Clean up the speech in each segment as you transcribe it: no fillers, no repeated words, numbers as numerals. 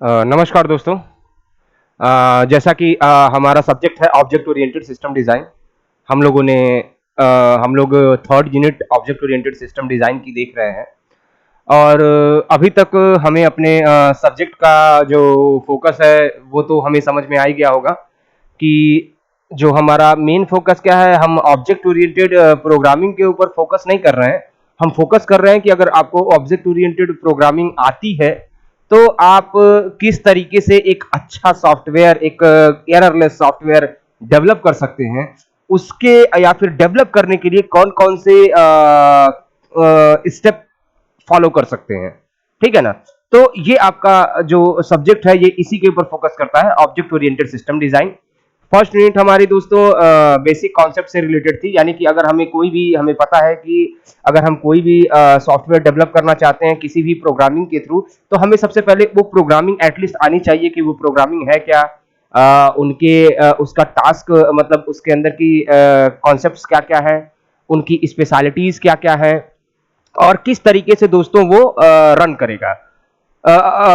नमस्कार दोस्तों। जैसा कि हमारा सब्जेक्ट है ऑब्जेक्ट ओरिएंटेड सिस्टम डिज़ाइन। हम लोगों ने हम लोग third unit object oriented system design की देख रहे हैं और अभी तक हमें अपने सब्जेक्ट का जो फोकस है वो तो हमें समझ में आ ही गया होगा कि जो हमारा मेन फोकस क्या है। हम ऑब्जेक्ट ओरिएंटेड प्रोग्रामिंग के ऊपर फोकस नहीं कर रहे हैं। हम फोकस कर रहे हैं कि अगर आपको ऑब्जेक्ट ओरिएंटेड प्रोग्रामिंग आती है तो आप किस तरीके से एक अच्छा सॉफ्टवेयर, एक एररलेस सॉफ्टवेयर डेवलप कर सकते हैं। उसके या फिर डेवलप करने के लिए कौन कौन से स्टेप फॉलो कर सकते हैं, ठीक है ना। तो ये आपका जो सब्जेक्ट है ये इसी के ऊपर फोकस करता है, object oriented system design. First unit हमारी दोस्तों बेसिक कॉन्सेप्ट से रिलेटेड थी, यानी कि अगर हमें पता है कि अगर हम कोई भी सॉफ्टवेयर डेवलप करना चाहते हैं किसी भी प्रोग्रामिंग के थ्रू, तो हमें सबसे पहले वो प्रोग्रामिंग एटलीस्ट आनी चाहिए कि वो प्रोग्रामिंग है क्या, उसका टास्क मतलब उसके अंदर की कॉन्सेप्ट्स क्या क्या है, उनकी स्पेशलिटीज क्या क्या है और किस तरीके से दोस्तों वो रन करेगा।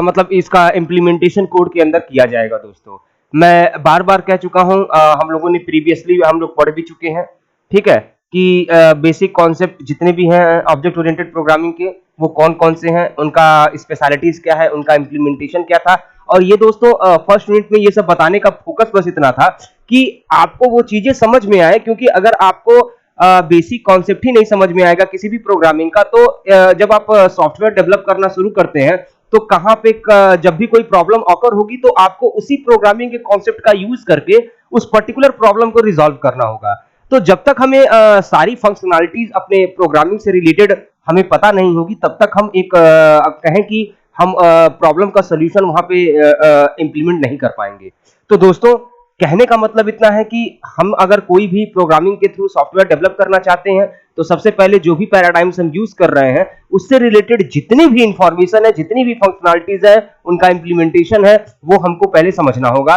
मतलब इसका इम्प्लीमेंटेशन कोड के अंदर किया जाएगा। दोस्तों मैं बार बार कह चुका हूं, हम लोगों ने प्रीवियसली हम लोग पढ़ भी चुके हैं, ठीक है, कि बेसिक कॉन्सेप्ट जितने भी हैं ऑब्जेक्ट ओरिएंटेड प्रोग्रामिंग के वो कौन कौन से हैं, उनका स्पेशलिटीज क्या है, उनका इम्प्लीमेंटेशन क्या था। और ये दोस्तों फर्स्ट यूनिट में ये सब बताने का फोकस बस इतना था कि आपको वो चीजें समझ में आए, क्योंकि अगर आपको बेसिक कॉन्सेप्ट ही नहीं समझ में आएगा किसी भी प्रोग्रामिंग का, तो जब आप सॉफ्टवेयर डेवलप करना शुरू करते हैं तो कहां पे जब भी कोई प्रॉब्लम ऑकर होगी तो आपको उसी प्रोग्रामिंग के कॉन्सेप्ट का यूज करके उस पर्टिकुलर प्रॉब्लम को रिजॉल्व करना होगा। तो जब तक हमें सारी फंक्शनैलिटीज अपने प्रोग्रामिंग से रिलेटेड हमें पता नहीं होगी, तब तक हम एक कहें कि हम प्रॉब्लम का सोल्यूशन वहां पे इंप्लीमेंट नहीं कर पाएंगे। तो दोस्तों कहने का मतलब इतना है कि हम अगर कोई भी प्रोग्रामिंग के थ्रू सॉफ्टवेयर डेवलप करना चाहते हैं तो सबसे पहले जो भी पैराडाइम्स हम यूज कर रहे हैं उससे रिलेटेड जितनी भी इंफॉर्मेशन है, जितनी भी फंक्शनैलिटीज है, उनका इंप्लीमेंटेशन है, वो हमको पहले समझना होगा,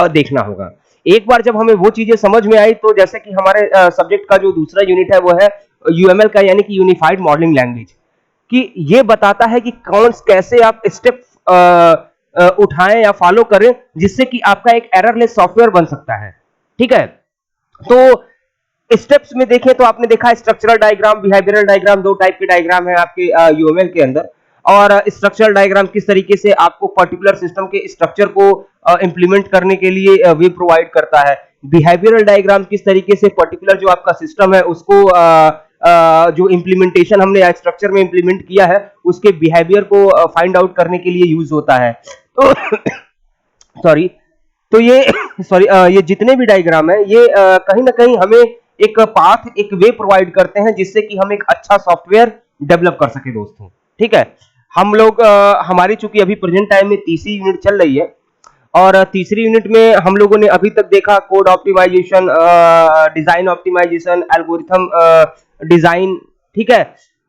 देखना होगा। एक बार जब हमें वो चीजें समझ में आई तो जैसे कि हमारे सब्जेक्ट का जो दूसरा यूनिट है वो है यूएमएल का, यानी कि यूनिफाइड मॉडलिंग लैंग्वेज, कि ये बताता है कि कौन कैसे आप स्टेप उठाएं या फॉलो करें जिससे कि आपका एक एररलेस सॉफ्टवेयर बन सकता है, ठीक है। तो स्टेप्स में देखें तो आपने देखा स्ट्रक्चरल डायग्राम, बिहेवियरल डायग्राम, दो टाइप के डायग्राम है आपके यूएमएल के अंदर। और स्ट्रक्चरल डायग्राम किस तरीके से आपको पर्टिकुलर सिस्टम के स्ट्रक्चर को इंप्लीमेंट करने के लिए वे प्रोवाइड करता है। बिहेवियरल डायग्राम किस तरीके से पर्टिकुलर जो आपका सिस्टम है उसको जो इंप्लीमेंटेशन हमने स्ट्रक्चर में इंप्लीमेंट किया है उसके बिहेवियर को फाइंड आउट करने के लिए यूज होता है। तो सॉरी, तो ये सॉरी ये जितने भी डायग्राम है ये कहीं ना कहीं हमें एक पाथ, एक वे प्रोवाइड करते हैं जिससे कि हम एक अच्छा सॉफ्टवेयर डेवलप कर सके दोस्तों, ठीक है। हम लोग हमारी चूंकि अभी प्रेजेंट टाइम में तीसरी यूनिट चल रही है और तीसरी यूनिट में हम लोगों ने अभी तक देखा code optimization, design optimization, algorithm design, ठीक है।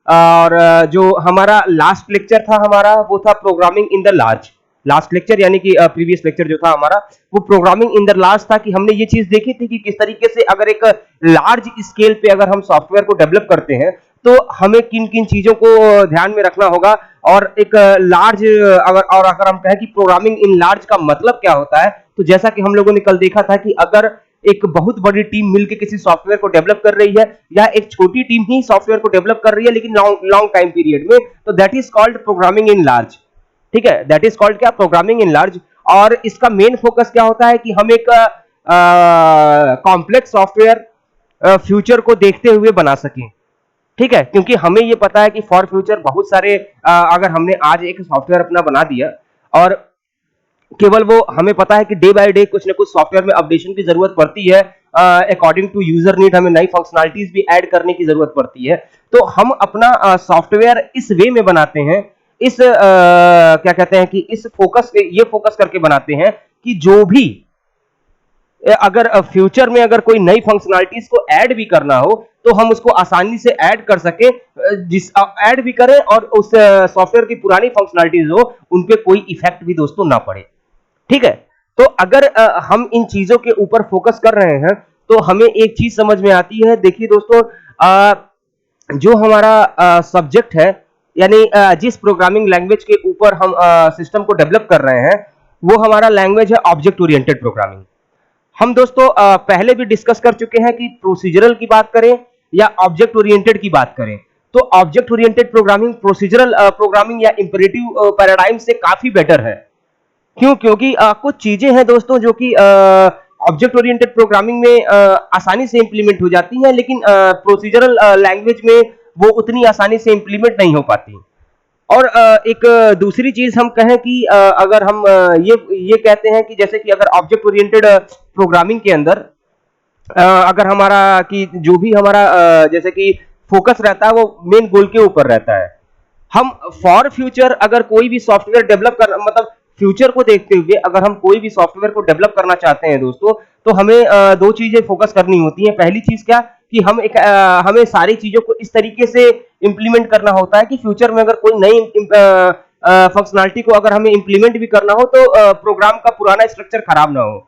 और जो हमारा लास्ट लेक्चर था हमारा वो था programming in the large. Last lecture यानी कि प्रीवियस लेक्चर जो था हमारा वो प्रोग्रामिंग इन द लार्ज था, कि हमने ये चीज देखी थी कि किस तरीके से अगर एक लार्ज स्केल पे अगर हम सॉफ्टवेयर को डेवलप करते हैं तो हमें किन किन चीजों को ध्यान में रखना होगा। और एक लार्ज अगर हम कहें कि प्रोग्रामिंग इन लार्ज का मतलब क्या होता है, तो जैसा कि हम लोगों ने कल देखा था कि अगर एक बहुत बड़ी टीम मिलकर किसी सॉफ्टवेयर को डेवलप कर रही है या एक छोटी टीम ही सॉफ्टवेयर को डेवलप कर रही है लेकिन लॉन्ग टाइम पीरियड में, तो that is called programming in large, ठीक है। दैट इज कॉल्ड क्या, प्रोग्रामिंग इन लार्ज। और इसका मेन फोकस क्या होता है कि हम एक कॉम्प्लेक्स सॉफ्टवेयर फ्यूचर को देखते हुए बना सकें, ठीक है। क्योंकि हमें ये पता है कि फॉर फ्यूचर बहुत सारे अगर हमने आज एक सॉफ्टवेयर अपना बना दिया और केवल वो हमें पता है कि डे बाय डे कुछ ना कुछ सॉफ्टवेयर में अपडेशन की जरूरत पड़ती है, अकॉर्डिंग टू यूजर नीड हमें नई फंक्शनैलिटीज भी ऐड करने की जरूरत पड़ती है। तो हम अपना सॉफ्टवेयर इस वे में बनाते हैं, इस क्या कहते हैं कि इस ये फोकस करके बनाते हैं कि जो भी अगर फ्यूचर में अगर कोई नई फंक्शनैलिटीज को ऐड भी करना हो तो हम उसको आसानी से ऐड कर सके, जिस ऐड भी करें और उस सॉफ्टवेयर की पुरानी फंक्शनैलिटीज हो उन पे कोई इफेक्ट भी दोस्तों ना पड़े, ठीक है। तो अगर हम इन चीजों के ऊपर फोकस कर रहे हैं तो हमें एक चीज समझ में आती है। देखिए दोस्तों, जो हमारा सब्जेक्ट है यानी जिस प्रोग्रामिंग लैंग्वेज के ऊपर हम सिस्टम को डेवलप कर रहे हैं वो हमारा लैंग्वेज है ऑब्जेक्ट ओरिएंटेड प्रोग्रामिंग। हम दोस्तों पहले भी डिस्कस कर चुके हैं कि प्रोसीजरल की बात करें या ऑब्जेक्ट ओरिएंटेड की बात करें तो object oriented programming procedural programming या इंपेरेटिव पैराडाइम से काफी बेटर है। क्यों? क्योंकि कुछ चीजें हैं दोस्तों जो कि ऑब्जेक्ट ओरिएंटेड प्रोग्रामिंग में आसानी से इंप्लीमेंट हो जाती हैं, लेकिन प्रोसीजरल लैंग्वेज में वो उतनी आसानी से इंप्लीमेंट नहीं हो पाती। और एक दूसरी चीज हम कहें कि अगर हम ये कहते हैं कि जैसे कि अगर ऑब्जेक्ट ओरिएंटेड प्रोग्रामिंग के अंदर अगर हमारा कि जो भी हमारा जैसे कि फोकस रहता है वो मेन गोल के ऊपर रहता है। हम फॉर फ्यूचर अगर कोई भी सॉफ्टवेयर डेवलप कर मतलब फ्यूचर को देखते हुए अगर हम कोई भी सॉफ्टवेयर को डेवलप करना चाहते हैं दोस्तों तो हमें दो चीजें फोकस करनी होती हैं। पहली चीज क्या कि हमें सारी चीजों को इस तरीके से इंप्लीमेंट करना होता है कि फ्यूचर में अगर कोई नई फंक्शनैलिटी को अगर हमें इंप्लीमेंट भी करना हो तो प्रोग्राम का पुराना स्ट्रक्चर खराब ना हो।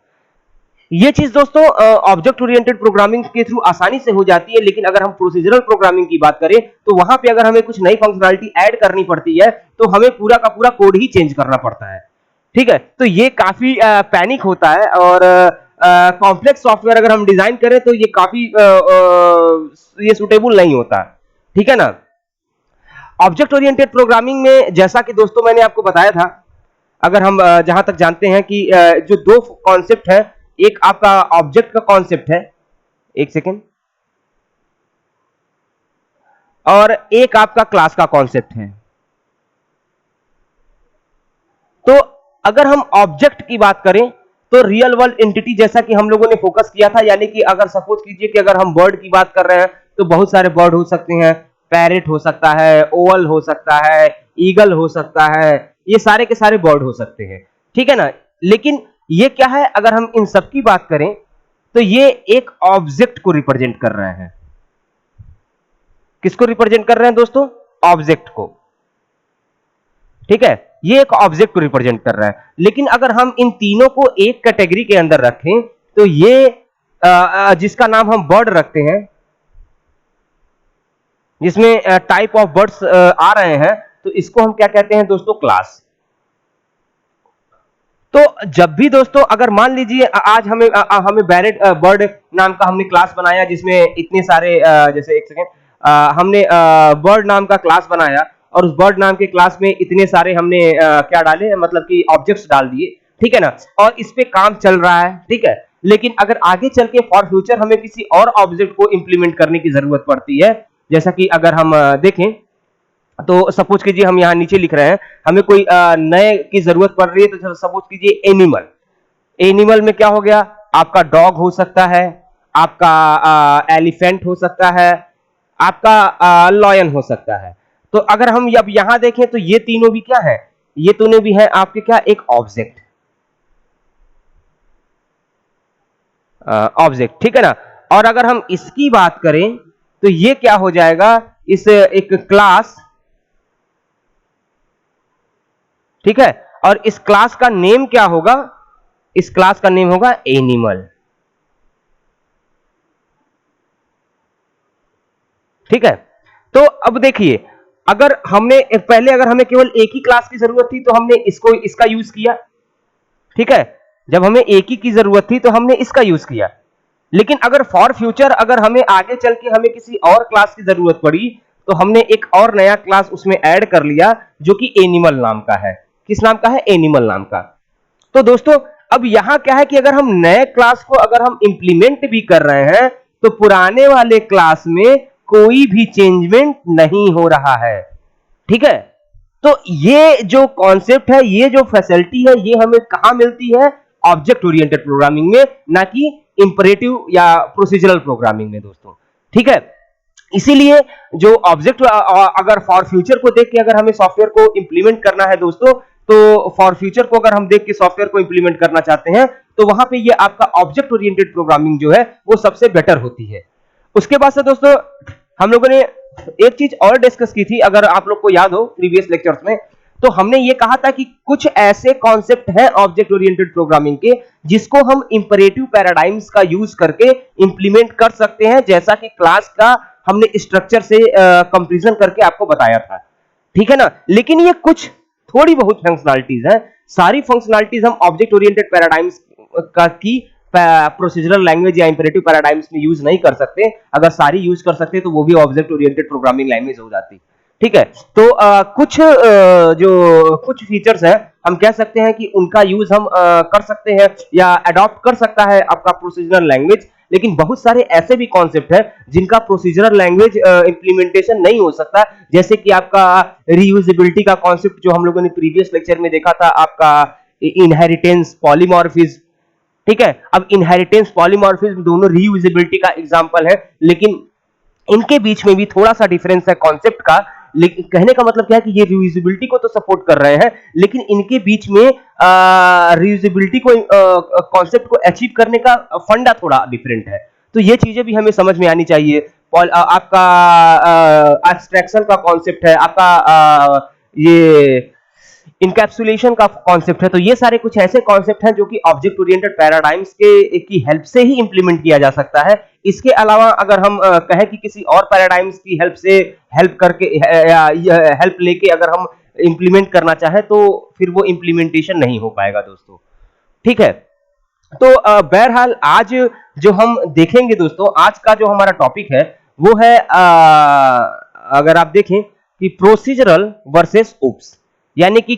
ये चीज दोस्तों ऑब्जेक्ट ओरिएंटेड प्रोग्रामिंग के थ्रू आसानी से हो जाती है, लेकिन अगर हम प्रोसीजरल प्रोग्रामिंग की बात करें तो वहां पे अगर हमें कुछ नई फंक्शनैलिटी ऐड करनी पड़ती है तो हमें पूरा का पूरा कोड ही चेंज करना पड़ता है। ठीक है, तो ये काफी पैनिक होता है और कॉम्प्लेक्स सॉफ्टवेयर अगर हम डिजाइन करें तो ये काफी ये सुटेबल नहीं होता। ठीक है ना। ऑब्जेक्ट ओरिएंटेड प्रोग्रामिंग में जैसा कि दोस्तों मैंने आपको बताया था, अगर हम जहां तक जानते हैं कि जो दो कॉन्सेप्ट है, एक आपका ऑब्जेक्ट का कॉन्सेप्ट है, एक सेकेंड, और एक आपका क्लास का कॉन्सेप्ट है। तो अगर हम ऑब्जेक्ट की बात करें तो रियल वर्ल्ड एंटिटी जैसा कि हम लोगों ने फोकस किया था, यानी कि अगर सपोज कीजिए कि अगर हम बर्ड की बात कर रहे हैं तो बहुत सारे बर्ड हो सकते हैं, पैरेट हो सकता है, ओवल हो सकता है, ईगल हो सकता है, ये सारे के सारे बर्ड हो सकते हैं। ठीक है ना। लेकिन ये क्या है, अगर हम इन सब की बात करें तो ये एक ऑब्जेक्ट को रिप्रेजेंट कर रहे हैं। किसको रिप्रेजेंट कर रहे हैं दोस्तों? ऑब्जेक्ट को। ठीक है, ये एक ऑब्जेक्ट को रिप्रेजेंट कर रहा है। लेकिन अगर हम इन तीनों को एक कैटेगरी के अंदर रखें तो ये जिसका नाम हम बर्ड रखते हैं, जिसमें टाइप ऑफ बर्ड्स आ रहे हैं, तो इसको हम क्या कहते हैं दोस्तों? क्लास। तो जब भी दोस्तों अगर मान लीजिए आज हमें बैरेट बर्ड नाम का हमने क्लास बनाया जिसमें इतने सारे जैसे एक सेकेंड, हमने बर्ड नाम का क्लास बनाया और उस बर्ड नाम के क्लास में इतने सारे हमने क्या डाले, मतलब कि ऑब्जेक्ट्स डाल दिए। ठीक है ना, और इस पे काम चल रहा है। ठीक है, लेकिन अगर आगे चल के फॉर फ्यूचर हमें किसी और ऑब्जेक्ट को इंप्लीमेंट करने की जरूरत पड़ती है, जैसा कि अगर हम देखें तो सपोज कीजिए हम यहाँ नीचे लिख रहे हैं, हमें कोई नए की जरूरत पड़ रही है, तो सपोज कीजिए एनिमल। एनिमल में क्या हो गया? आपका डॉग हो सकता है, आपका एलिफेंट हो सकता है, आपका लॉयन हो सकता है। तो अगर हम अब यहां देखें तो ये तीनों भी क्या है? ये तीनों भी है आपके क्या? एक ऑब्जेक्ट। ऑब्जेक्ट। ठीक है ना। और अगर हम इसकी बात करें तो ये क्या हो जाएगा? इस एक क्लास। ठीक है, और इस क्लास का नेम क्या होगा? इस क्लास का नेम होगा एनिमल। ठीक है, तो अब देखिए, अगर हमने पहले अगर हमें केवल एक ही क्लास की जरूरत थी तो हमने इसका यूज किया। ठीक है, जब हमें एक ही की जरूरत थी तो हमने इसका यूज किया। लेकिन अगर फॉर फ्यूचर अगर हमें आगे चल के हमें किसी और क्लास की जरूरत पड़ी तो हमने एक और नया क्लास उसमें ऐड कर लिया जो कि एनिमल नाम का है। किस नाम का है? एनिमल नाम का। तो दोस्तों अब यहां क्या है कि अगर हम नए क्लास को अगर हम इंप्लीमेंट भी कर रहे हैं तो पुराने वाले क्लास में कोई भी चेंजमेंट नहीं हो रहा है। ठीक है, तो ये जो कॉन्सेप्ट है, ये जो फैसिलिटी है, ये हमें कहां मिलती है? ऑब्जेक्ट ओरिएंटेड प्रोग्रामिंग में, ना कि इंपरेटिव या प्रोसीजरल प्रोग्रामिंग में दोस्तों। ठीक है, इसीलिए जो ऑब्जेक्ट अगर फॉर फ्यूचर को देख के अगर हमें सॉफ्टवेयर को इंप्लीमेंट करना है दोस्तों, तो फॉर फ्यूचर को अगर हम देख के सॉफ्टवेयर को इंप्लीमेंट करना चाहते हैं तो वहां पे ये आपका ऑब्जेक्ट ओरिएंटेड प्रोग्रामिंग जो है वो सबसे बेटर होती है। उसके बाद से दोस्तों हम लोगों ने एक चीज और डिस्कस की थी, अगर आप लोग को याद हो प्रीवियस लेक्चर्स में, तो हमने ये कहा था कि कुछ ऐसे कॉन्सेप्ट हैं ऑब्जेक्ट ओरिएंटेड प्रोग्रामिंग के जिसको हम इंपरेटिव पैराडाइम्स का यूज करके इंप्लीमेंट कर सकते हैं, जैसा कि क्लास का हमने स्ट्रक्चर से कंपैरिजन करके आपको बताया था। ठीक है ना। लेकिन ये कुछ थोड़ी बहुत फंक्शनलिटीज हैं, सारी फंक्शनलिटीज हम ऑब्जेक्ट ओरिएंटेड पैराडाइम्स का की प्रोसीजरल लैंग्वेज या इंपेरेटिव पैराडाइम्स में यूज नहीं कर सकते। अगर सारी यूज कर सकते तो वो भी ऑब्जेक्ट ओरिएंटेड प्रोग्रामिंग लैंग्वेज हो जाती। ठीक है, तो जो कुछ फीचर्स हैं हम कह सकते हैं कि उनका यूज हम कर सकते हैं या अडॉप्ट कर सकता है आपका प्रोसीजरल लैंग्वेज। लेकिन बहुत सारे ऐसे भी कॉन्सेप्ट हैं जिनका प्रोसीजरल लैंग्वेज इंप्लीमेंटेशन नहीं हो सकता, जैसे कि आपका रीयूजेबिलिटी का कॉन्सेप्ट जो हम लोगों ने प्रीवियस लेक्चर में देखा था, आपका इनहेरिटेंस, पॉलीमॉर्फिज्म। ठीक है, अब इनहेरिटेंस पॉलीमॉर्फिज्म दोनों रीयूजेबिलिटी का एग्जांपल है, लेकिन इनके बीच में भी थोड़ा सा डिफरेंस है कॉन्सेप्ट का। लेकिन कहने का मतलब क्या है कि ये रीयूजेबिलिटी को तो सपोर्ट कर रहे हैं, लेकिन इनके बीच में रीयूजेबिलिटी को कॉन्सेप्ट को अचीव करने का फंडा थोड़ा डिफरेंट है। तो ये चीजें भी हमें समझ में आनी चाहिए। आपका एब्स्ट्रैक्शन का कॉन्सेप्ट है, आपका ये इनकैप्सुलेशन का कॉन्सेप्ट है। तो ये सारे कुछ ऐसे कॉन्सेप्ट हैं जो कि ऑब्जेक्ट ओरिएंटेड पैराडाइम्स के की हेल्प से ही इंप्लीमेंट किया जा सकता है। इसके अलावा अगर हम कहें कि किसी और पैराडाइम्स की हेल्प से हेल्प करके या हेल्प लेके अगर हम इंप्लीमेंट करना चाहें तो फिर वो इंप्लीमेंटेशन नहीं हो पाएगा दोस्तों। ठीक है, तो बहरहाल आज जो हम देखेंगे दोस्तों, आज का जो हमारा टॉपिक है वो है अगर आप देखें कि प्रोसीजरल वर्सेस ओप्स, यानी कि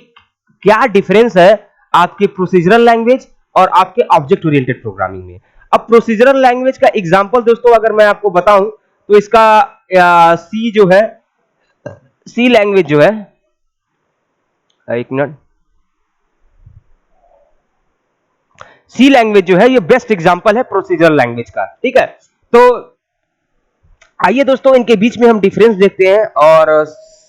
क्या डिफरेंस है आपके प्रोसीजरल लैंग्वेज और आपके ऑब्जेक्ट ओरिएंटेड प्रोग्रामिंग में। अब प्रोसीजरल लैंग्वेज का एग्जांपल दोस्तों अगर मैं आपको बताऊं तो इसका सी जो है, सी लैंग्वेज जो है, एक मिनट, सी लैंग्वेज जो है ये बेस्ट एग्जांपल है प्रोसीजरल लैंग्वेज का। ठीक है, तो आइए दोस्तों इनके बीच में हम डिफरेंस देखते हैं और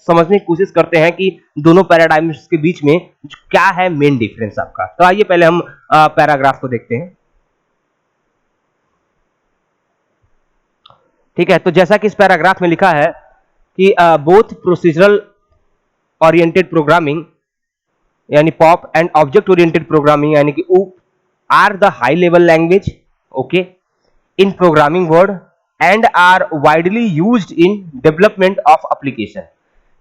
समझने की कोशिश करते हैं कि दोनों पैराडाइम्स के बीच में क्या है मेन डिफरेंस आपका। तो आइए पहले हम पैराग्राफ को देखते हैं। ठीक है, तो जैसा कि इस पैराग्राफ में लिखा है कि बोथ प्रोसीजरल ओरिएंटेड प्रोग्रामिंग यानी POP and object oriented programming यानी कि OOP are the high level language, okay, in programming word and are widely used in development of application.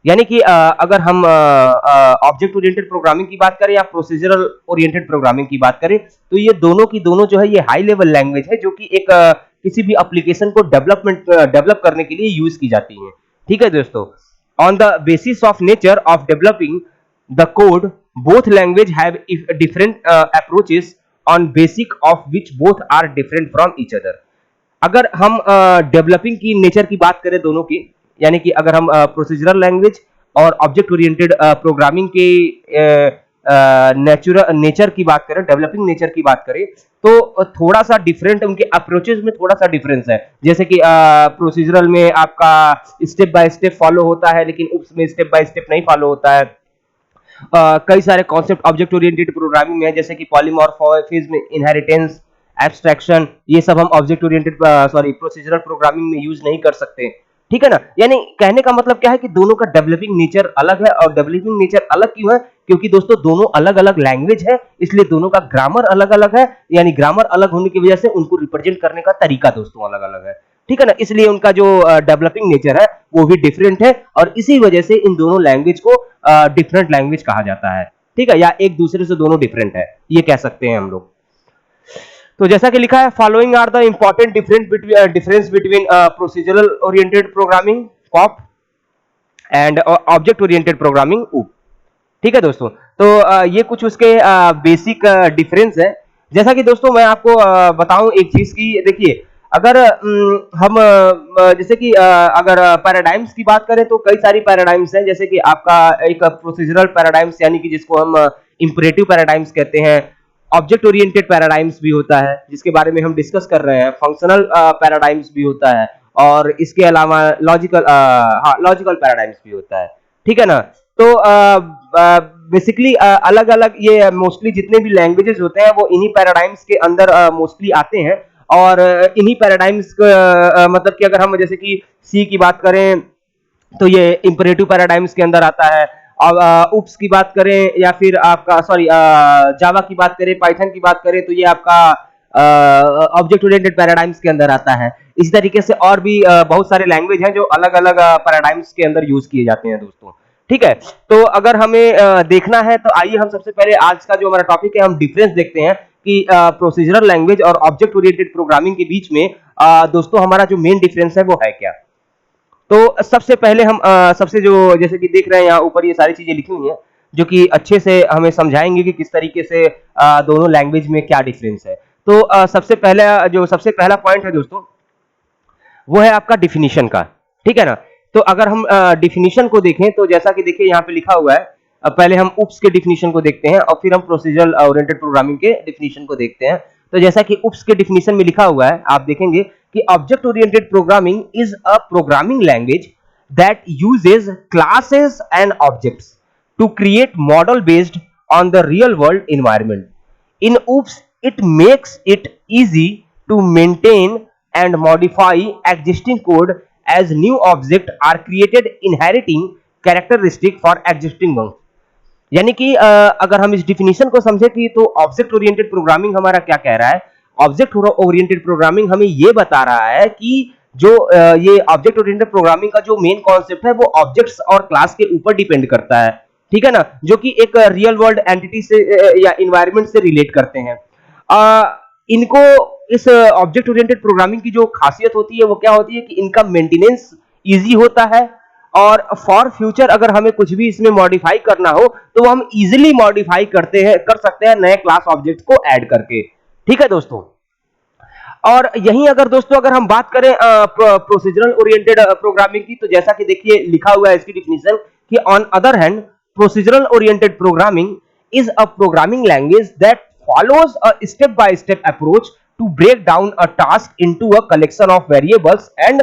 यानी कि अगर हम ऑब्जेक्ट ओरिएंटेड प्रोग्रामिंग की बात करें या प्रोसीजरल ओरिएंटेड प्रोग्रामिंग की बात करें तो ये दोनों की दोनों जो है ये हाई लेवल लैंग्वेज है जो कि एक किसी भी एप्लीकेशन को डेवलप करने के लिए यूज की जाती है। ठीक है दोस्तों, on the basis of nature of developing the code both language have different approaches on basic of which both are different from each other. अगर हम डेवलपिंग की नेचर की बात करें दोनों की, यानी कि अगर हम प्रोसीजरल लैंग्वेज और ऑब्जेक्ट ओरिएंटेड प्रोग्रामिंग के नेचर की बात करें, डेवलपिंग नेचर की बात करें तो थोड़ा सा डिफरेंट, उनके अप्रोचेस में थोड़ा सा डिफरेंस है। जैसे कि प्रोसीजरल में आपका स्टेप बाय स्टेप फॉलो होता है, लेकिन उस में स्टेप बाय स्टेप नहीं फॉलो होता है। कई सारे कॉन्सेप्ट ऑब्जेक्ट ओरिएंटेड प्रोग्रामिंग में है जैसे कि पॉलीमॉर्फिज्म, इनहेरिटेंस, एब्स्ट्रैक्शन, ये सब हम ऑब्जेक्ट ओरिएंटेड प्रोसीजरल प्रोग्रामिंग में यूज नहीं कर सकते। ठीक है ना, यानी कहने का मतलब क्या है कि दोनों का डेवलपिंग नेचर अलग है। और डेवलपिंग नेचर अलग क्यों है? क्योंकि दोस्तों दोनों अलग अलग लैंग्वेज है, इसलिए दोनों का ग्रामर अलग अलग है। यानी ग्रामर अलग होने की वजह से उनको रिप्रेजेंट करने का तरीका दोस्तों अलग अलग है। ठीक है ना, इसलिए उनका जो डेवलपिंग नेचर है वो भी डिफरेंट है और इसी वजह से इन दोनों लैंग्वेज को डिफरेंट लैंग्वेज कहा जाता है। ठीक है, या एक दूसरे से दोनों डिफरेंट है ये कह सकते हैं हम लोग। तो जैसा कि लिखा है, following are the important difference between procedural oriented programming POP and object oriented programming OOP. ठीक है दोस्तों, तो ये कुछ उसके बेसिक डिफरेंस है। जैसा कि दोस्तों मैं आपको बताऊं एक चीज की, देखिए अगर हम जैसे कि अगर पैराडाइम्स की बात करें तो कई सारी पैराडाइम्स हैं। जैसे कि आपका एक प्रोसीजरल पैराडाइम्स यानी कि जिसको हम इंपरेटिव पैराडाइम्स कहते हैं, ऑब्जेक्ट ओरिएंटेड पैराडाइम्स भी होता है जिसके बारे में हम डिस्कस कर रहे हैं, फंक्शनल पैराडाइम्स भी होता है और इसके अलावा लॉजिकल पैराडाइम्स भी होता है। ठीक है ना, तो बेसिकली अलग अलग ये मोस्टली जितने भी लैंग्वेजेस होते हैं वो इन्हीं पैराडाइम्स के अंदर मोस्टली आते हैं। और इन्हीं पैराडाइम्स मतलब कि अगर हम जैसे कि सी की बात करें तो ये इंपरेटिव पैराडाइम्स के अंदर आता है। और उप्स की बात करें या फिर आपका जावा की बात करें, पाइथन की बात करें तो ये आपका ऑब्जेक्ट ओरिएंटेड पैराडाइम्स के अंदर आता है। इसी तरीके से और भी बहुत सारे लैंग्वेज हैं जो अलग अलग पैराडाइम्स के अंदर यूज किए जाते हैं दोस्तों। ठीक है। तो अगर हमें देखना है तो आइए हम सबसे पहले आज का जो हमारा टॉपिक है हम डिफरेंस देखते हैं कि प्रोसीजरल लैंग्वेज और ऑब्जेक्ट ओरिएंटेड प्रोग्रामिंग के बीच में दोस्तों हमारा जो मेन डिफरेंस है वो है क्या। तो सबसे पहले हम सबसे जो जैसे कि देख रहे हैं यहाँ ऊपर ये सारी चीजें लिखी हुई हैं जो कि अच्छे से हमें समझाएंगे कि किस तरीके से दोनों लैंग्वेज में क्या डिफरेंस है। तो सबसे पहला पॉइंट है दोस्तों वो है आपका डिफिनीशन का, ठीक है ना। तो अगर हम डिफिनीशन को देखें तो जैसा कि देखिए यहाँ पे लिखा हुआ है, पहले हम उप्स के डिफिनीशन को देखते हैं और फिर हम प्रोसीजरल ओरिएंटेड प्रोग्रामिंग के डिफिनीशन को देखते हैं। तो जैसा कि उप्स के डिफिनीशन में लिखा हुआ है आप देखेंगे कि object oriented programming is a programming language that uses classes and objects to create model based on the real world environment. In OOPS, it makes it easy to maintain and modify existing code as new objects are created inheriting characteristic for existing ones. यानी कि अगर हम इस definition को समझे कि तो object oriented programming हमारा क्या कह रहा है। ऑब्जेक्ट ओरिएंटेड प्रोग्रामिंग हमें ये बता रहा है कि जो ये ऑब्जेक्ट ओरिएंटेड प्रोग्रामिंग का जो मेन कॉन्सेप्ट है वो ऑब्जेक्ट्स और क्लास के ऊपर डिपेंड करता है, ठीक है ना, जो कि एक रियल वर्ल्ड एंटिटी से या इन्वायरमेंट से रिलेट करते हैं। इनको इस ऑब्जेक्ट ओरिएंटेड प्रोग्रामिंग की जो खासियत होती है वो क्या होती है कि इनका मेंटेनेंस इजी होता है और फॉर फ्यूचर अगर हमें कुछ भी इसमें मॉडिफाई करना हो तो वो हम इजीली मॉडिफाई कर सकते हैं नए क्लास ऑब्जेक्ट को ऐड करके, ठीक है दोस्तों। और यहीं अगर दोस्तों अगर हम बात करें प्रोसीजरल ओरिएंटेड प्रोग्रामिंग की तो जैसा कि देखिए लिखा हुआ है इसकी डिफिनीशन कि on other hand procedural oriented programming is a programming language that follows a step by step approach to break down a task into a collection of variables and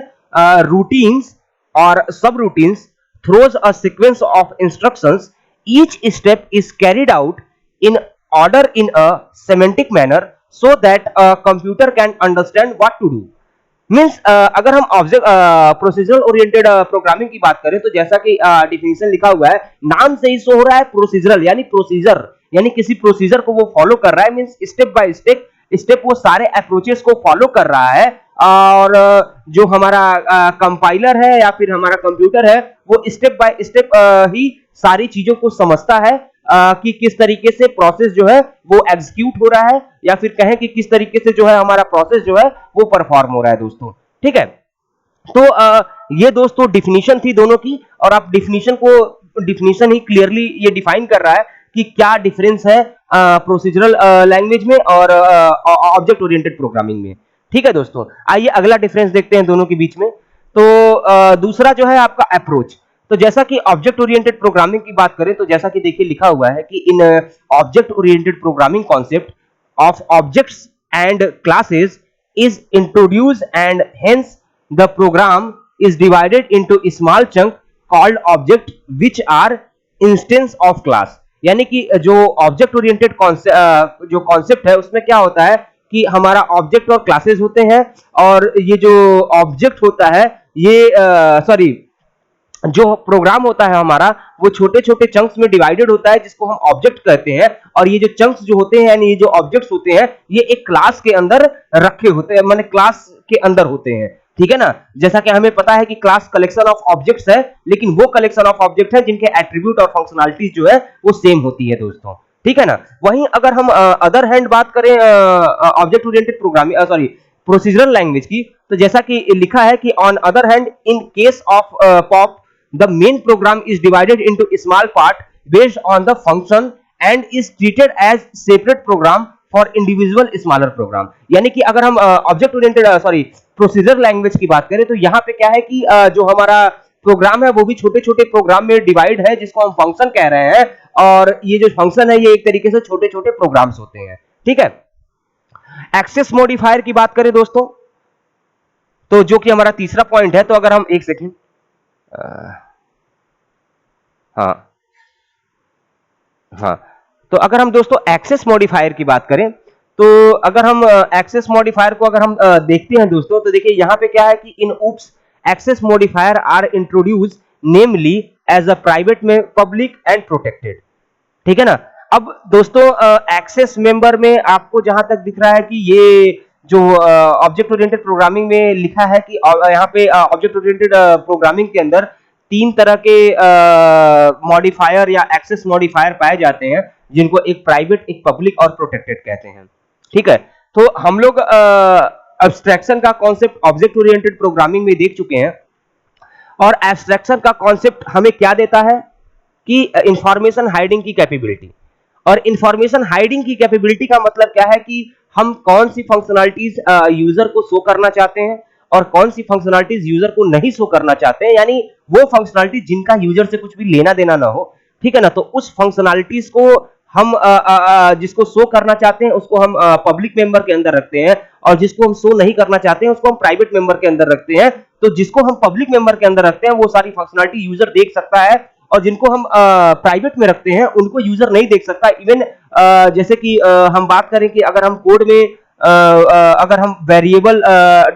routines or subroutines through a sequence of instructions. Each step is carried out in order in a semantic manner so that a computer can understand what to do. Means अगर हम object procedural oriented programming की बात करें तो जैसा कि definition लिखा हुआ है नाम से ही शो हो रहा है प्रोसीजरल यानी प्रोसीजर यानी किसी प्रोसीजर को वो फॉलो कर रहा है। मीन्स स्टेप बाय स्टेप वो सारे अप्रोचेस को फॉलो कर रहा है और जो हमारा कंपाइलर है या फिर हमारा कंप्यूटर है वो स्टेप बाय स्टेप ही सारी चीजों को समझता है कि किस तरीके से प्रोसेस जो है वो एग्जीक्यूट हो रहा है या फिर कहें कि किस तरीके से जो है हमारा प्रोसेस जो है वो परफॉर्म हो रहा है दोस्तों, ठीक है। तो ये दोस्तों डिफिनीशन थी दोनों की और आप डिफिनीशन ही क्लियरली ये डिफाइन कर रहा है कि क्या डिफरेंस है प्रोसीजरल लैंग्वेज में और ऑब्जेक्ट ओरिएंटेड प्रोग्रामिंग में, ठीक है दोस्तों। आइए अगला डिफरेंस देखते हैं दोनों के बीच में। तो दूसरा जो है आपका अप्रोच। तो जैसा कि ऑब्जेक्ट ओरिएंटेड प्रोग्रामिंग की बात करें तो जैसा कि देखिए लिखा हुआ है कि in object oriented programming concept of objects and classes is introduced and hence the program is divided into a small chunk called object which are instance of class। यानी कि जो ऑब्जेक्ट ओरिएंटेड जो कॉन्सेप्ट है उसमें क्या होता है कि हमारा ऑब्जेक्ट और क्लासेस होते हैं और ये जो ऑब्जेक्ट होता है ये जो प्रोग्राम होता है हमारा वो छोटे छोटे चंक्स में डिवाइडेड होता है जिसको हम ऑब्जेक्ट कहते हैं और ये जो चंक्स जो होते हैं यानी ये जो ऑब्जेक्ट्स होते हैं ये एक क्लास के अंदर रखे होते हैं माने क्लास के अंदर होते हैं, ठीक है ना। जैसा कि हमें पता है कि क्लास कलेक्शन ऑफ ऑब्जेक्ट्स है लेकिन वो कलेक्शन ऑफ ऑब्जेक्ट है जिनके एट्रीब्यूट और फंक्शनैलिटीज जो है वो सेम होती है दोस्तों, ठीक है ना। वहीं अगर हम अदर हैंड बात करें object oriented programming procedural language की तो जैसा कि लिखा है कि on other hand in case of pop the main program is divided into a small part based on the function and is treated as separate program for individual smaller program। यानी कि अगर हम ऑब्जेक्ट ओरिएंटेड प्रोसीजर लैंग्वेज की बात करें तो यहाँ पे क्या है कि जो हमारा प्रोग्राम है वो भी छोटे छोटे प्रोग्राम में डिवाइड है जिसको हम फंक्शन कह रहे हैं और ये जो फंक्शन है ये एक तरीके से छोटे छोटे प्रोग्राम्स होते हैं, ठीक है। एक्सेस मॉडिफायर की बात करें दोस्तों तो जो कि हमारा तीसरा पॉइंट है। तो अगर हम एक सेकेंड हाँ तो अगर हम दोस्तों एक्सेस मॉडिफायर की बात करें तो अगर हम एक्सेस मॉडिफायर को अगर हम देखते हैं दोस्तों तो देखिए यहां पे क्या है कि in oops access modifier are introduce namely as a private में पब्लिक एंड प्रोटेक्टेड, ठीक है ना। अब दोस्तों एक्सेस मेंबर में आपको जहां तक दिख रहा है कि ये जो ऑब्जेक्ट ओरिएंटेड प्रोग्रामिंग में लिखा है कि यहाँ पे ऑब्जेक्ट ओरिएंटेड प्रोग्रामिंग के अंदर तीन तरह के मॉडिफायर या एक्सेस मॉडिफायर पाए जाते हैं, जिनको एक प्राइवेट, एक पब्लिक और प्रोटेक्टेड कहते हैं। ठीक है, तो हम लोग एब्स्ट्रैक्शन का कॉन्सेप्ट ऑब्जेक्ट ओरिएंटेड प्रोग्रामिंग में देख चुके हैं, और एब्स्ट्रैक्शन का कॉन्सेप्ट हमें क्या देता है कि इंफॉर्मेशन हाइडिंग की कैपेबिलिटी। और इंफॉर्मेशन हाइडिंग की कैपेबिलिटी का मतलब क्या है कि हम कौन सी फंक्शनलिटीज यूजर को शो करना चाहते हैं और कौन सी फंक्शनलिटीज यूजर को नहीं शो करना चाहते हैं, यानी वो फंक्शनलिटीज जिनका यूजर से कुछ भी लेना देना ना हो। ठीक है ना, तो उस फंक्शनलिटीज को हम जिसको शो करना चाहते हैं उसको हम पब्लिक मेंबर के अंदर रखते हैं, और जिसको हम शो नहीं करना चाहते हैं उसको हम प्राइवेट मेंबर के अंदर रखते हैं। तो जिसको हम पब्लिक मेंबर के अंदर रखते हैं वो सारी फंक्शनलिटी यूजर देख सकता है, और जिनको हम प्राइवेट में रखते हैं उनको यूजर नहीं देख सकता। इवन जैसे कि हम बात करें कि अगर हम कोड में अगर हम वेरिएबल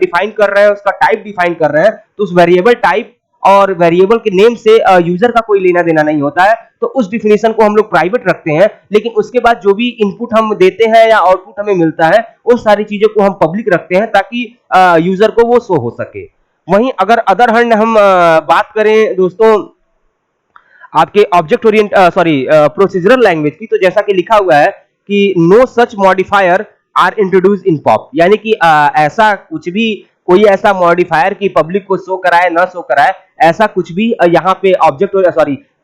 डिफाइन कर रहे हैं, उसका टाइप डिफाइन कर रहे हैं, तो उस वेरिएबल टाइप और वेरिएबल के नेम से यूजर का कोई लेना देना नहीं होता है, तो उस डिफिनेशन को हम लोग प्राइवेट रखते हैं। लेकिन उसके बाद जो भी इनपुट हम देते हैं या आउटपुट हमें मिलता है, उन सारी चीजों को हम पब्लिक रखते हैं ताकि यूजर को वो शो हो सके। वहीं अगर अदर हैंड हम बात करें दोस्तों आपके ऑब्जेक्ट ओरिएंट प्रोसीजरल लैंग्वेज की, तो जैसा कि लिखा हुआ है कि no such modifier are introduce in POP, यानी कि ऐसा कुछ भी, कोई ऐसा मॉडिफायर की पब्लिक को शो कराए ना शो कराए, ऐसा कुछ भी यहाँ पे ऑब्जेक्ट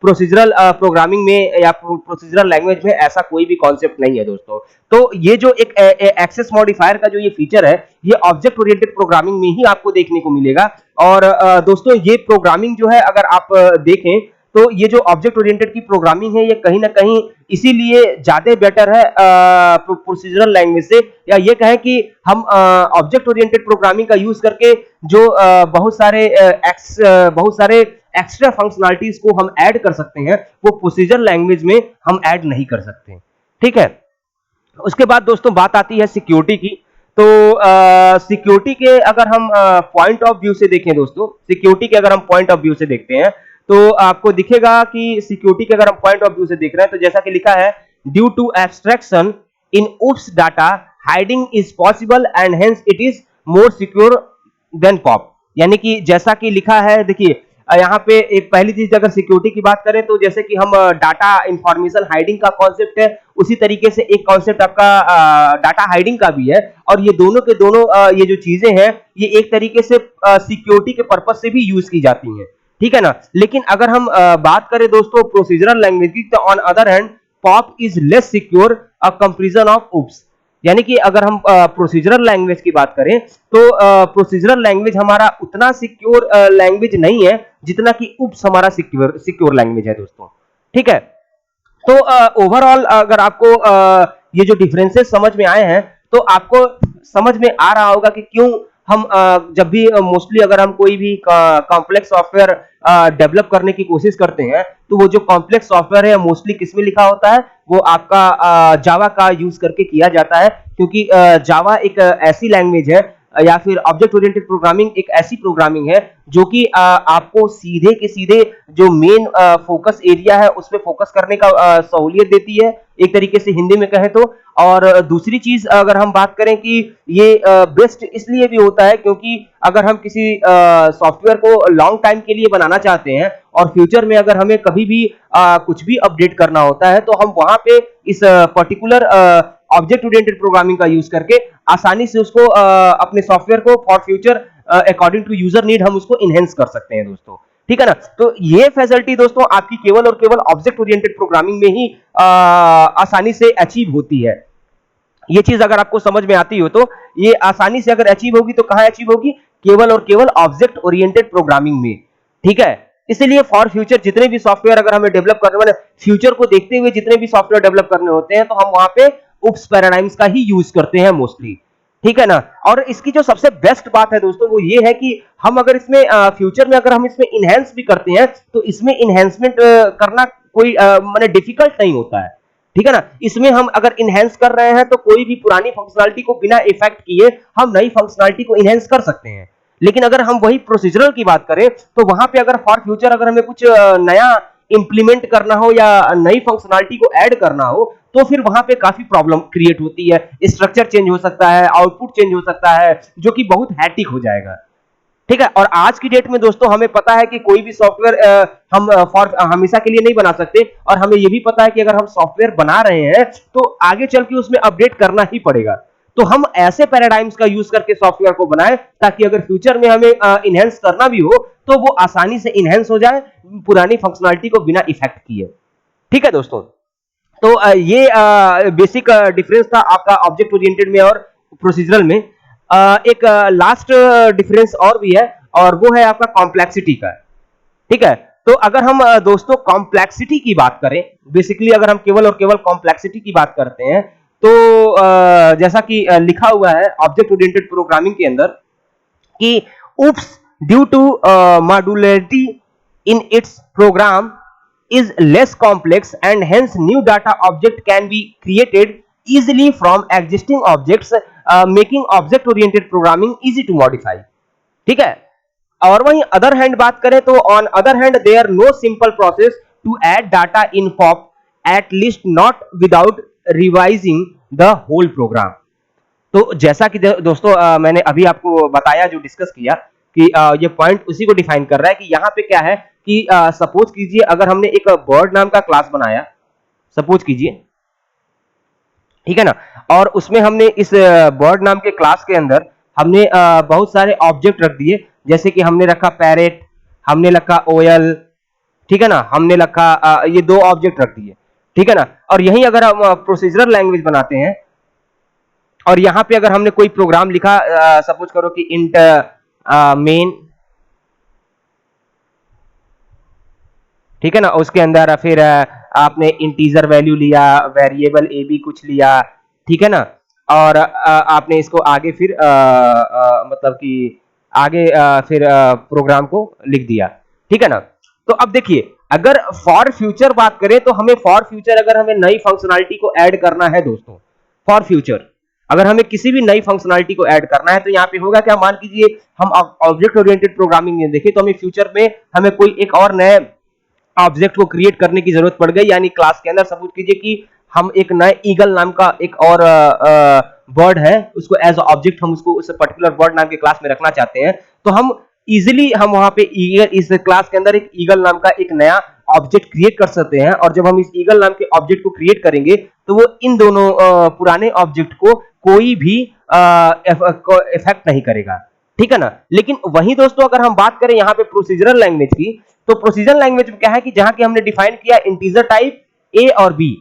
प्रोसीजरल प्रोग्रामिंग में या प्रोसीजरल लैंग्वेज में ऐसा कोई भी कॉन्सेप्ट नहीं है दोस्तों। तो ये जो एक एक्सेस मॉडिफायर का जो ये फीचर है, ये ऑब्जेक्ट ओरिएंटेड प्रोग्रामिंग में ही आपको देखने को मिलेगा। और दोस्तों ये प्रोग्रामिंग जो है अगर आप देखें तो ये जो ऑब्जेक्ट ओरिएंटेड की प्रोग्रामिंग है, ये कहीं ना कहीं इसीलिए ज्यादा बेटर है प्रोसीजरल लैंग्वेज से, या ये कहें कि हम ऑब्जेक्ट ओरिएंटेड प्रोग्रामिंग का यूज करके जो बहुत सारे एक्स्ट्रा फंक्शनलिटीज को हम ऐड कर सकते हैं, वो प्रोसीजरल लैंग्वेज में हम ऐड नहीं कर सकते। ठीक है, उसके बाद दोस्तों बात आती है सिक्योरिटी की। तो सिक्योरिटी के अगर हम पॉइंट ऑफ व्यू से देखें दोस्तों, सिक्योरिटी के अगर हम पॉइंट ऑफ व्यू से देखते हैं तो आपको दिखेगा कि सिक्योरिटी के अगर हम पॉइंट ऑफ व्यू से देख रहे हैं तो जैसा कि लिखा है, due to abstraction in OOPs data hiding is possible and hence it is more secure than POP. यानी कि जैसा कि लिखा है, देखिए यहाँ पे एक पहली चीज अगर सिक्योरिटी की बात करें तो जैसे कि हम डाटा इंफॉर्मेशन हाइडिंग का कॉन्सेप्ट है, उसी तरीके से एक कॉन्सेप्ट आपका डाटा हाइडिंग का भी है, और ये दोनों के दोनों ये जो चीजें हैं ये एक तरीके से सिक्योरिटी के पर्पज से भी यूज की जाती हैं। ठीक है ना, लेकिन अगर हम बात करें दोस्तों प्रोसीजरल लैंग्वेज की, तो on other hand POP is less secure a comparison of OOPS. यानी कि अगर हम प्रोसीजरल लैंग्वेज की बात करें तो प्रोसीजरल लैंग्वेज हमारा उतना सिक्योर लैंग्वेज नहीं है जितना कि उप्स हमारा सिक्योर लैंग्वेज है दोस्तों। ठीक है, तो ओवरऑल अगर आपको ये जो डिफरेंसेस समझ में आए हैं तो आपको समझ में आ रहा होगा कि क्यों हम जब भी मोस्टली अगर हम कोई भी कॉम्प्लेक्स सॉफ्टवेयर डेवलप करने की कोशिश करते हैं तो वो जो कॉम्प्लेक्स सॉफ्टवेयर है मोस्टली किसमें लिखा होता है, वो आपका जावा का यूज करके किया जाता है, क्योंकि जावा एक ऐसी लैंग्वेज है या फिर ऑब्जेक्ट ओरिएंटेड प्रोग्रामिंग एक ऐसी प्रोग्रामिंग है जो कि आपको सीधे के सीधे जो मेन फोकस एरिया है उस पर फोकस करने का सहूलियत देती है, एक तरीके से हिंदी में कहें तो। और दूसरी चीज अगर हम बात करें कि ये बेस्ट इसलिए भी होता है क्योंकि अगर हम किसी सॉफ्टवेयर को लॉन्ग टाइम के लिए बनाना चाहते हैं और फ्यूचर में अगर हमें कभी भी कुछ भी अपडेट करना होता है तो हम वहां पे इस पर्टिकुलर ऑब्जेक्ट ओरिएंटेड प्रोग्रामिंग का यूज करके आसानी से उसको अपने सॉफ्टवेयर को for future according to user need हम उसको इनहेंस कर सकते हैं दोस्तों। ठीक है ना, तो ये फैसिलिटी दोस्तों आपकी केवल और केवल ऑब्जेक्ट ओरिएंटेड प्रोग्रामिंग में ही आसानी से अचीव होती है। ये चीज अगर आपको समझ में आती हो तो ये आसानी से अगर अचीव होगी तो कहां अचीव होगी, केवल और केवल ऑब्जेक्ट ओरिएंटेड प्रोग्रामिंग में। ठीक है, इसलिए फॉर फ्यूचर जितने भी सॉफ्टवेयर अगर हमें डेवलप करने वाले फ्यूचर को देखते हुए जितने भी सॉफ्टवेयर डेवलप करने होते हैं तो हम वहां पे उप्स पैराडाइम्स का ही यूज करते हैं मोस्टली। ठीक है ना, और इसकी जो सबसे बेस्ट बात है दोस्तों वो ये है कि हम अगर इसमें फ्यूचर में अगर हम इसमें इनहेंस भी करते हैं तो इसमें इनहेंसमेंट करना कोई माने डिफिकल्ट नहीं होता है। ठीक है ना, इसमें हम अगर इनहेंस कर रहे हैं तो कोई भी पुरानी फंक्शनलिटी को बिना इफेक्ट किए हम नई फंक्शनलिटी को इनहेंस कर सकते हैं। लेकिन अगर हम वही प्रोसीजरल की बात करें तो वहां पे अगर फॉर फ्यूचर अगर हमें कुछ नया इंप्लीमेंट करना हो या नई फंक्शनलिटी को ऐड करना हो तो फिर वहां पे काफी प्रॉब्लम क्रिएट होती है, स्ट्रक्चर चेंज हो सकता है, आउटपुट चेंज हो सकता है, जो कि बहुत हैटिक हो जाएगा। ठीक है। और आज की डेट में दोस्तों हमें पता है कि कोई भी सॉफ्टवेयर हम फॉर हमेशा के लिए नहीं बना सकते, और हमें यह भी पता है कि अगर हम सॉफ्टवेयर बना रहे हैं तो आगे चल के उसमें अपडेट करना ही पड़ेगा। तो हम ऐसे पैराडाइम्स का यूज करके सॉफ्टवेयर को बनाएं ताकि अगर फ्यूचर में हमें इनहेंस करना भी हो तो वो आसानी से इनहेंस हो जाए पुरानी फंक्शनलिटी को बिना इफेक्ट किए। ठीक है दोस्तों, तो ये बेसिक डिफरेंस था आपका ऑब्जेक्ट ओरिएंटेड में और प्रोसीजरल में। एक लास्ट डिफरेंस और भी है, और वो है आपका कॉम्प्लेक्सिटी का। ठीक है, तो अगर हम दोस्तों कॉम्प्लेक्सिटी की बात करें, बेसिकली अगर हम केवल और केवल कॉम्प्लेक्सिटी की बात करते हैं तो जैसा कि लिखा हुआ है ऑब्जेक्ट ओरिएंटेड प्रोग्रामिंग के अंदर कि oops due to modularity in its program is less complex and hence new data object can be created easily from existing objects, making object oriented programming easy to modify। ठीक है, और वहीं other hand बात करें तो on other hand there no simple process to add data in POP at least not without revising the whole program. तो जैसा कि दोस्तों मैंने अभी आपको बताया, जो डिस्कस किया कि ये पॉइंट उसी को डिफाइन कर रहा है कि यहाँ पे क्या है कि सपोज कीजिए अगर हमने एक बर्ड नाम का क्लास बनाया, सपोज कीजिए, ठीक है ना, और उसमें हमने इस बर्ड नाम के क्लास के अंदर हमने बहुत सारे ऑब्जेक्ट रख दिए, जैसे कि हमने रखा पैरेट, हमने रखा ओयल, ठीक है ना, हमने रखा ये दो ऑब्जेक्ट रख दिए, ठीक है ना। और यही अगर हम प्रोसीजरल लैंग्वेज बनाते हैं और यहाँ पे अगर हमने कोई प्रोग्राम लिखा, सपोज करो कि इंट मेन, ठीक है ना, उसके अंदर फिर आपने इंटीजर वैल्यू लिया, वेरिएबल ए बी कुछ लिया, ठीक है ना, और आपने इसको आगे फिर मतलब कि आगे फिर प्रोग्राम को लिख दिया, ठीक है ना। तो अब देखिए अगर फॉर फ्यूचर बात करें तो हमें फॉर फ्यूचर अगर हमें नई फंक्शनलिटी को ऐड करना है दोस्तों, फॉर फ्यूचर अगर हमें किसी भी नई फंक्शनलिटी को ऐड करना है तो यहाँ पे होगा क्या, मान लीजिए हम ऑब्जेक्ट ओरिएंटेड प्रोग्रामिंग में देखें तो हमें फ्यूचर में हमें कोई एक और नए ऑब्जेक्ट को क्रिएट करने की जरूरत पड़ गई, यानी क्लास के अंदर सपोज कीजिए कि हम एक नए ईगल नाम का एक और बर्ड है, उसको एज ऑब्जेक्ट हम उसको उस पर्टिकुलर बर्ड नाम के क्लास में रखना चाहते हैं, तो हम इजिली हम वहां पे इस क्लास के अंदर एक ईगल नाम का एक नया ऑब्जेक्ट क्रिएट कर सकते हैं। और जब हम इस ईगल नाम के ऑब्जेक्ट को क्रिएट करेंगे तो वो इन दोनों पुराने ऑब्जेक्ट को कोई भी इफेक्ट नहीं करेगा, ठीक है ना। लेकिन वही दोस्तों अगर हम बात करें यहाँ पे प्रोसीजरल लैंग्वेज की, तो प्रोसीजरल लैंग्वेज में क्या है कि जहां की हमने डिफाइन किया इंटीजर टाइप ए और बी,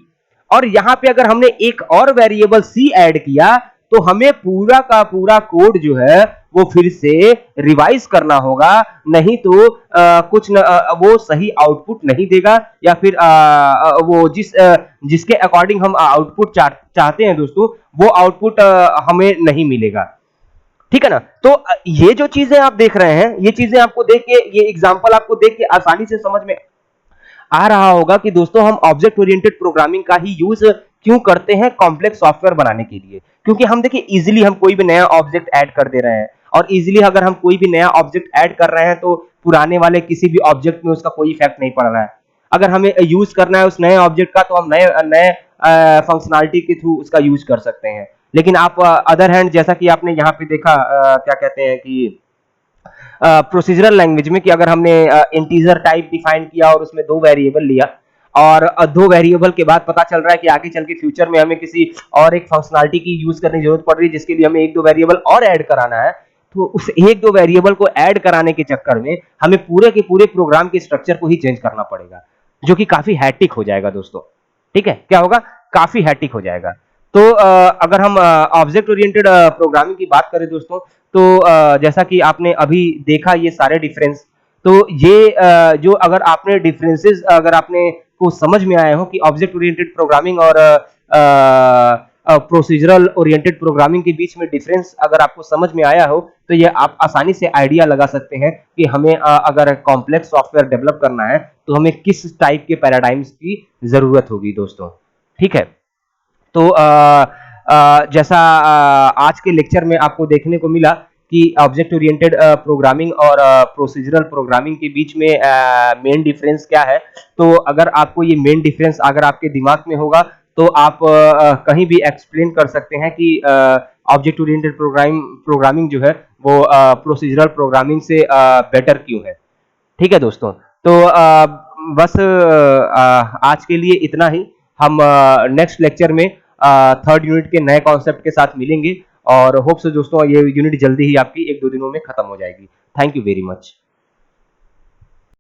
और यहां पे अगर हमने एक और वेरिएबल सी ऐड किया तो हमें पूरा का पूरा कोड जो है वो फिर से रिवाइज करना होगा, नहीं तो कुछ न, वो सही आउटपुट नहीं देगा, या फिर वो जिसके अकॉर्डिंग हम आउटपुट चाहते हैं दोस्तों वो आउटपुट हमें नहीं मिलेगा, ठीक है ना। तो ये जो चीजें आप देख रहे हैं, ये चीजें आपको देख के, ये एग्जांपल आपको देख के आसानी से समझ में आ रहा होगा कि दोस्तों हम ऑब्जेक्ट ओरिएंटेड प्रोग्रामिंग का ही यूज क्यों करते हैं कॉम्प्लेक्स सॉफ्टवेयर बनाने के लिए। क्योंकि हम देखिए इजीली हम कोई भी नया ऑब्जेक्ट ऐड कर दे रहे हैं, और इजीली अगर हम कोई भी नया ऑब्जेक्ट ऐड कर रहे हैं तो पुराने वाले किसी भी ऑब्जेक्ट में उसका कोई इफेक्ट नहीं पड़ रहा है। अगर हमें यूज करना है उस नए ऑब्जेक्ट का तो हम नए नए फंक्शनलिटी के थ्रू उसका यूज कर सकते हैं। लेकिन आप अदर हैंड जैसा कि आपने यहाँ पे देखा क्या कहते हैं कि प्रोसीजरल लैंग्वेज में कि अगर हमने इंटीजर टाइप डिफाइन किया और उसमें दो वेरिएबल लिया, और दो वेरिएबल के बाद पता चल रहा है कि आगे चल के फ्यूचर में हमें किसी और एक फंक्शनलिटी की यूज करने की जरूरत पड़ रही है जिसके लिए हमें एक दो वेरिएबल और ऐड कराना है, तो उस एक दो वेरिएबल को ऐड कराने के चक्कर में हमें पूरे के पूरे प्रोग्राम के स्ट्रक्चर को ही चेंज करना पड़ेगा, जो कि काफी हैट्रिक हो जाएगा दोस्तों। ठीक है, क्या होगा, काफी हैट्रिक हो जाएगा। तो अगर हम ऑब्जेक्ट ओरिएंटेड प्रोग्रामिंग की बात करें दोस्तों, तो जैसा कि आपने अभी देखा ये सारे डिफरेंस, तो ये जो अगर आपने डिफरेंसेस अगर आपने को समझ में आए हो कि ऑब्जेक्ट ओरिएंटेड प्रोग्रामिंग और प्रोसीजरल ओरिएंटेड प्रोग्रामिंग के बीच में डिफरेंस अगर आपको समझ में आया हो, तो ये आप आसानी से आइडिया लगा सकते हैं कि हमें अगर कॉम्प्लेक्स सॉफ्टवेयर डेवलप करना है तो हमें किस टाइप के पैराडाइम्स की जरूरत होगी दोस्तों। ठीक है, तो जैसा आज के लेक्चर में आपको देखने को मिला कि ऑब्जेक्ट ओरिएंटेड प्रोग्रामिंग और प्रोसीजरल प्रोग्रामिंग के बीच में मेन डिफरेंस क्या है, तो अगर आपको ये मेन डिफरेंस अगर आपके दिमाग में होगा तो आप कहीं भी एक्सप्लेन कर सकते हैं कि ऑब्जेक्ट ओरिएंटेड प्रोग्रामिंग जो है वो प्रोसीजरल प्रोग्रामिंग से बेटर क्यों है। ठीक है दोस्तों, तो बस आज के लिए इतना ही। हम नेक्स्ट लेक्चर में थर्ड यूनिट के नए कॉन्सेप्ट के साथ मिलेंगे और होप सो दोस्तों ये यूनिट जल्दी ही आपकी 1-2 दिनों में खत्म हो जाएगी। Thank you very much.